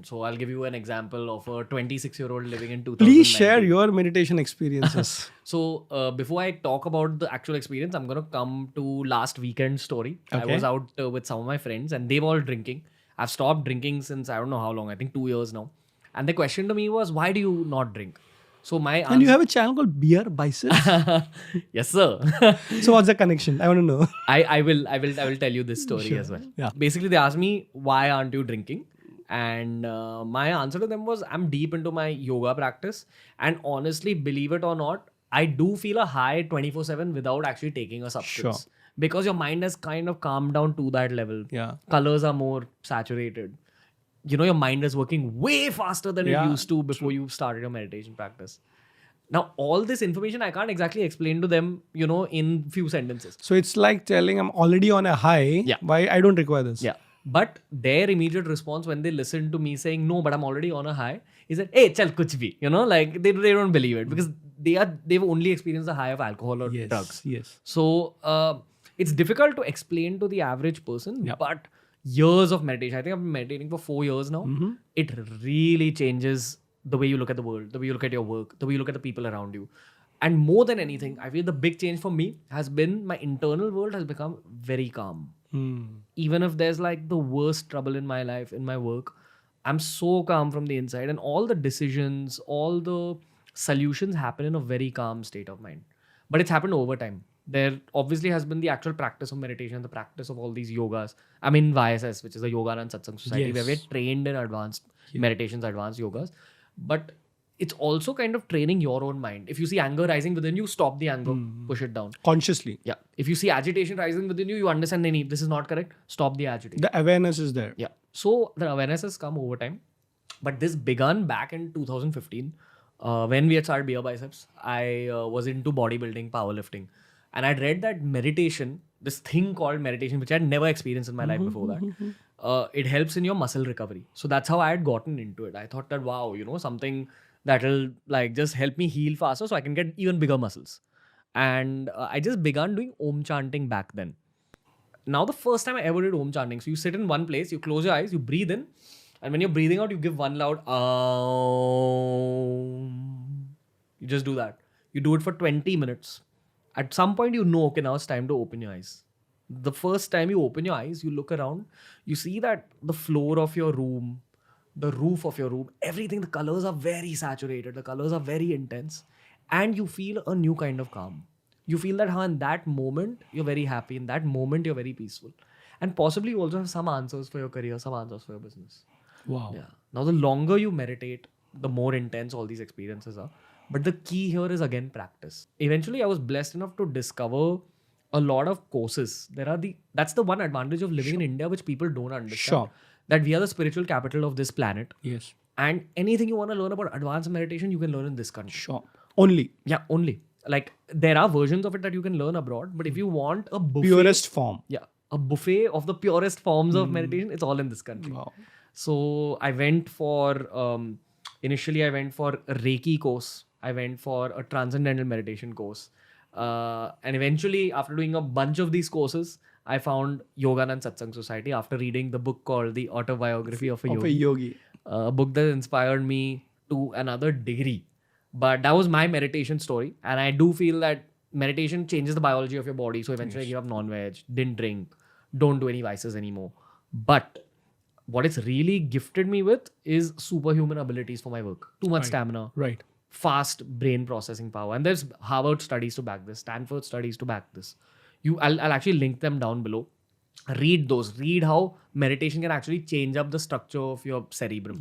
So I'll give you an example of a 26-year-old living in 2019. Please share your meditation experiences. So before I talk about the actual experience, I'm going to come to last weekend's story. I Okay. was out with some of my friends and they were all drinking. I've stopped drinking since I don't know how long, I think 2 years now. And the question to me was, why do you not drink? So my answer... And you have a channel called BeerBiceps? Yes, sir. So what's the connection? I want to know. I will tell you this story Sure. as well. Yeah. Basically, they asked me, why aren't you drinking? And my answer to them was, I'm deep into my yoga practice. And honestly, believe it or not, I do feel a high 24/7 without actually taking a substance. Sure. Because your mind has kind of calmed down to that level. Yeah. Colors are more saturated. You know, your mind is working way faster than it Yeah, used to before you started your meditation practice. Now, all this information I can't exactly explain to them, you know, in few sentences. So it's like telling I'm already on a high. Yeah. Why I don't require this? Yeah. But their immediate response when they listen to me saying, no, but I'm already on a high, is that, hey, chal kuch bhi. You know, like they don't believe it because they've only experienced the high of alcohol or Yes. drugs. Yes. So it's difficult to explain to the average person, Yep. but years of meditation, I think I've been meditating for 4 years now. Mm-hmm. It really changes the way you look at the world, the way you look at your work, the way you look at the people around you. And more than anything, I feel the big change for me has been my internal world has become very calm. Even if there's like the worst trouble in my life, in my work, I'm so calm from the inside, and all the decisions, all the solutions happen in a very calm state of mind. But it's happened over time. There obviously has been the actual practice of meditation, the practice of all these yogas. I'm in YSS, which is the Yoga and Satsang Society, where we're Yes. trained in advanced meditations, advanced yogas. But it's also kind of training your own mind. If you see anger rising within you, stop the anger, push it down. Consciously. Yeah. If you see agitation rising within you, you understand, "Nahi, this is not correct. Stop the agitation." The awareness is there. Yeah. So the awareness has come over time. But this began back in 2015 when we had started BeerBiceps. I was into bodybuilding, powerlifting. And I'd read that meditation, this thing called meditation, which I'd never experienced in my life before that, it helps in your muscle recovery. So that's how I had gotten into it. I thought that, wow, you know, something that'll like just help me heal faster so I can get even bigger muscles. And I just began doing Om chanting back then. Now, the first time I ever did Om chanting, so you sit in one place, you close your eyes, you breathe in, and when you're breathing out, you give one loud Aum. You just do that. You do it for 20 minutes. At some point, you know, okay, now it's time to open your eyes. The first time you open your eyes, you look around, you see that the floor of your room, the roof of your room, everything, the colors are very saturated, the colors are very intense, and you feel a new kind of calm. You feel that how in that moment, you're very happy, in that moment, you're very peaceful. And possibly you also have some answers for your career, some answers for your business. Wow. Yeah. Now, the longer you meditate, the more intense all these experiences are. But the key here is again practice. Eventually, I was blessed enough to discover a lot of courses. That's the one advantage of living in India, which people don't understand. Sure. That we are the spiritual capital of this planet. Yes. And anything you want to learn about advanced meditation, you can learn in this country. Sure. Only. Yeah, only. Like there are versions of it that you can learn abroad, but if you want a buffet, Purest form. yeah, a buffet of the purest forms of meditation, it's all in this country. Wow. So I went for initially I went for a Reiki course. I went for a transcendental meditation course. And eventually, after doing a bunch of these courses, I found Yoga and Satsang Society after reading the book called The Autobiography of a Of a Yogi. yogi. A book that inspired me to another degree. But that was my meditation story. And I do feel that meditation changes the biology of your body. So eventually I gave up non-veg, didn't drink, don't do any vices anymore. But what it's really gifted me with is superhuman abilities for my work. Too much stamina, Right. fast brain processing power. And there's Harvard studies to back this, Stanford studies to back this. I'll actually link them down below. Read those. Read how meditation can actually change up the structure of your cerebrum.